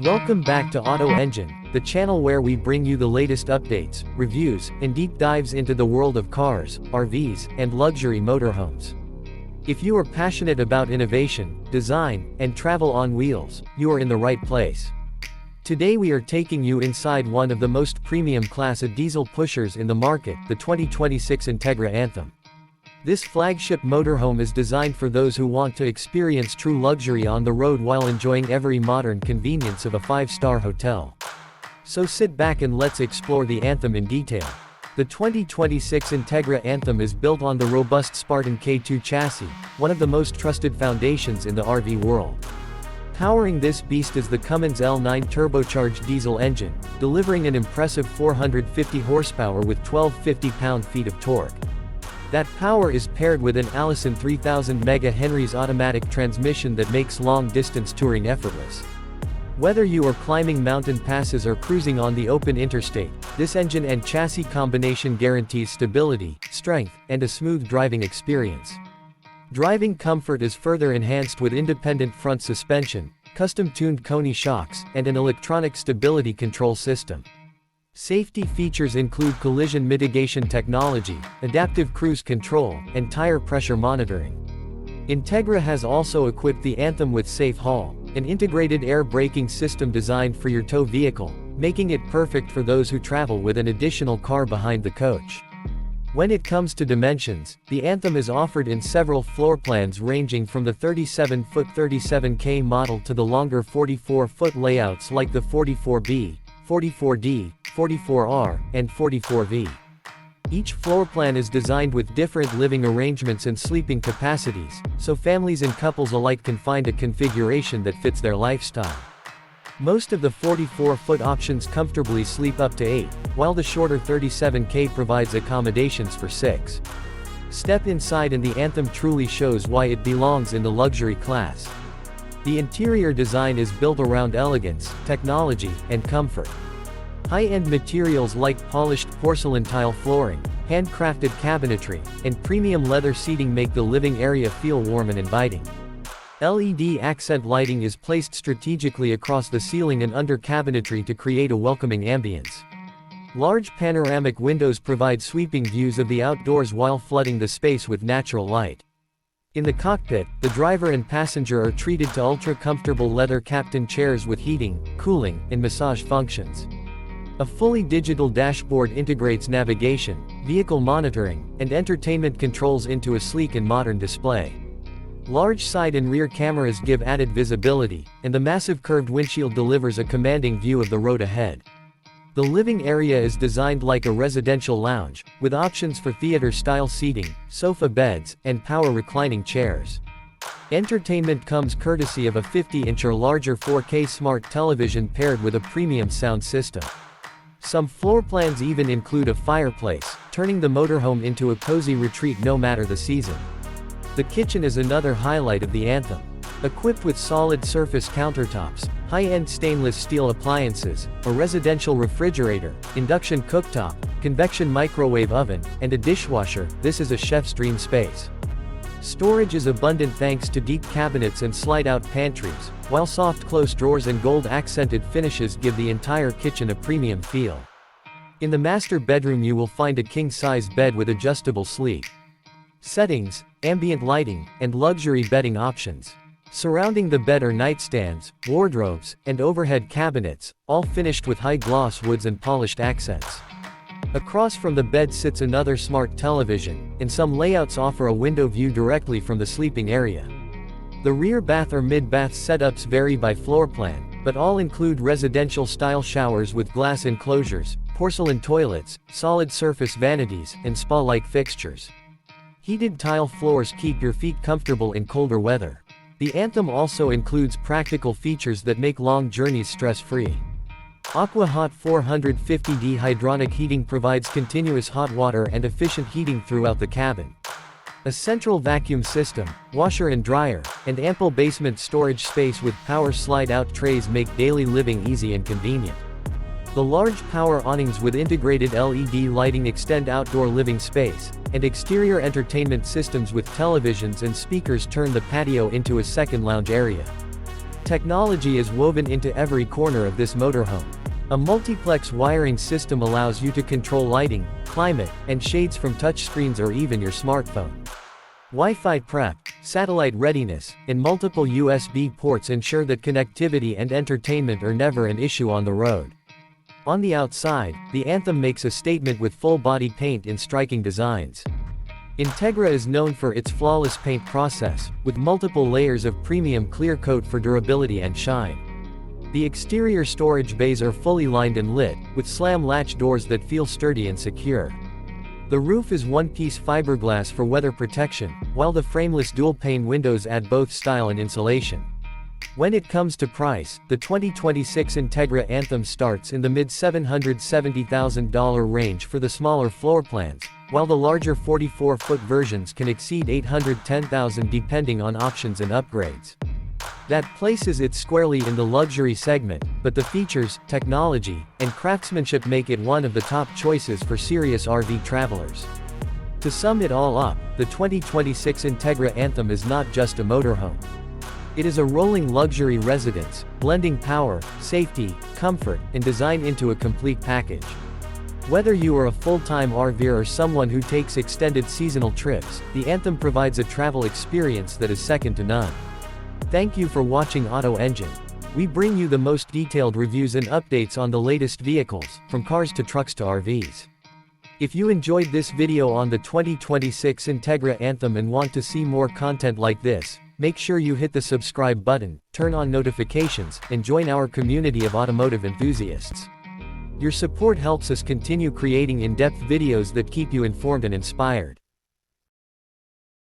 Welcome back to Auto Engine, the channel where we bring you the latest updates, reviews, and deep dives into the world of cars, RVs, and luxury motorhomes. If you are passionate about innovation, design, and travel on wheels, you are in the right place. Today we are taking you inside one of the most premium class of diesel pushers in the market, the 2026 Entegra Anthem. This flagship motorhome is designed for those who want to experience true luxury on the road while enjoying every modern convenience of a 5-star hotel. So sit back and let's explore the Anthem in detail. The 2026 Entegra Anthem is built on the robust Spartan K2 chassis, one of the most trusted foundations in the RV world. Powering this beast is the Cummins L9 turbocharged diesel engine, delivering an impressive 450 horsepower with 1250 pound-feet of torque. That power is paired with an Allison 3000 MH automatic transmission that makes long-distance touring effortless. Whether you are climbing mountain passes or cruising on the open interstate, this engine and chassis combination guarantees stability, strength, and a smooth driving experience. Driving comfort is further enhanced with independent front suspension, custom-tuned Koni shocks, and an electronic stability control system. Safety features include collision mitigation technology, adaptive cruise control, and tire pressure monitoring. Entegra has also equipped the Anthem with Safe Haul, an integrated air braking system designed for your tow vehicle, making it perfect for those who travel with an additional car behind the coach. When it comes to dimensions, the Anthem is offered in several floor plans ranging from the 37-foot 37K model to the longer 44-foot layouts like the 44B, 44D, 44R, and 44V. Each floor plan is designed with different living arrangements and sleeping capacities, so families and couples alike can find a configuration that fits their lifestyle. Most of the 44-foot options comfortably sleep up to 8, while the shorter 37K provides accommodations for 6. Step inside and the Anthem truly shows why it belongs in the luxury class. The interior design is built around elegance, technology, and comfort. High-end materials like polished porcelain tile flooring, handcrafted cabinetry, and premium leather seating make the living area feel warm and inviting. LED accent lighting is placed strategically across the ceiling and under cabinetry to create a welcoming ambience. Large panoramic windows provide sweeping views of the outdoors while flooding the space with natural light. In the cockpit, the driver and passenger are treated to ultra-comfortable leather captain chairs with heating, cooling, and massage functions. A fully digital dashboard integrates navigation, vehicle monitoring, and entertainment controls into a sleek and modern display. Large side and rear cameras give added visibility, and the massive curved windshield delivers a commanding view of the road ahead. The living area is designed like a residential lounge, with options for theater-style seating, sofa beds, and power reclining chairs. Entertainment comes courtesy of a 50-inch or larger 4K smart television paired with a premium sound system. Some floor plans even include a fireplace, turning the motorhome into a cozy retreat no matter the season. The kitchen is another highlight of the Anthem. Equipped with solid surface countertops, high-end stainless steel appliances, a residential refrigerator, induction cooktop, convection microwave oven, and a dishwasher, this is a chef's dream space. Storage is abundant thanks to deep cabinets and slide-out pantries, while soft close drawers and gold-accented finishes give the entire kitchen a premium feel. In the master bedroom you will find a king-size bed with adjustable sleep settings, ambient lighting, and luxury bedding options. Surrounding the bed are nightstands, wardrobes, and overhead cabinets, all finished with high-gloss woods and polished accents. Across from the bed sits another smart television, and some layouts offer a window view directly from the sleeping area. The rear bath or mid-bath setups vary by floor plan, but all include residential-style showers with glass enclosures, porcelain toilets, solid surface vanities, and spa-like fixtures. Heated tile floors keep your feet comfortable in colder weather. The Anthem also includes practical features that make long journeys stress-free. Aqua Hot 450D hydronic heating provides continuous hot water and efficient heating throughout the cabin. A central vacuum system, washer and dryer, and ample basement storage space with power slide-out trays make daily living easy and convenient. The large power awnings with integrated LED lighting extend outdoor living space, and exterior entertainment systems with televisions and speakers turn the patio into a second lounge area. technology is woven into every corner of this motorhome. A multiplex wiring system allows you to control lighting, climate, and shades from touchscreens or even your smartphone. Wi-Fi prep, satellite readiness, and multiple USB ports ensure that connectivity and entertainment are never an issue on the road. On the outside, the Anthem makes a statement with full-body paint in striking designs. Entegra is known for its flawless paint process, with multiple layers of premium clear coat for durability and shine. The exterior storage bays are fully lined and lit, with slam latch doors that feel sturdy and secure. The roof is one-piece fiberglass for weather protection, while the frameless dual-pane windows add both style and insulation. When it comes to price, the 2026 Entegra Anthem starts in the mid-$770,000 range for the smaller floor plans, while the larger 44-foot versions can exceed $810,000 depending on options and upgrades. That places it squarely in the luxury segment, but the features, technology, and craftsmanship make it one of the top choices for serious RV travelers. To sum it all up, the 2026 Entegra Anthem is not just a motorhome. It is a rolling luxury residence, blending power, safety, comfort, and design into a complete package. Whether you are a full-time RVer or someone who takes extended seasonal trips, the Anthem provides a travel experience that is second to none. Thank you for watching Auto Engine. We bring you the most detailed reviews and updates on the latest vehicles, from cars to trucks to RVs. If you enjoyed this video on the 2026 Entegra Anthem and want to see more content like this, make sure you hit the subscribe button, turn on notifications, and join our community of automotive enthusiasts. Your support helps us continue creating in-depth videos that keep you informed and inspired.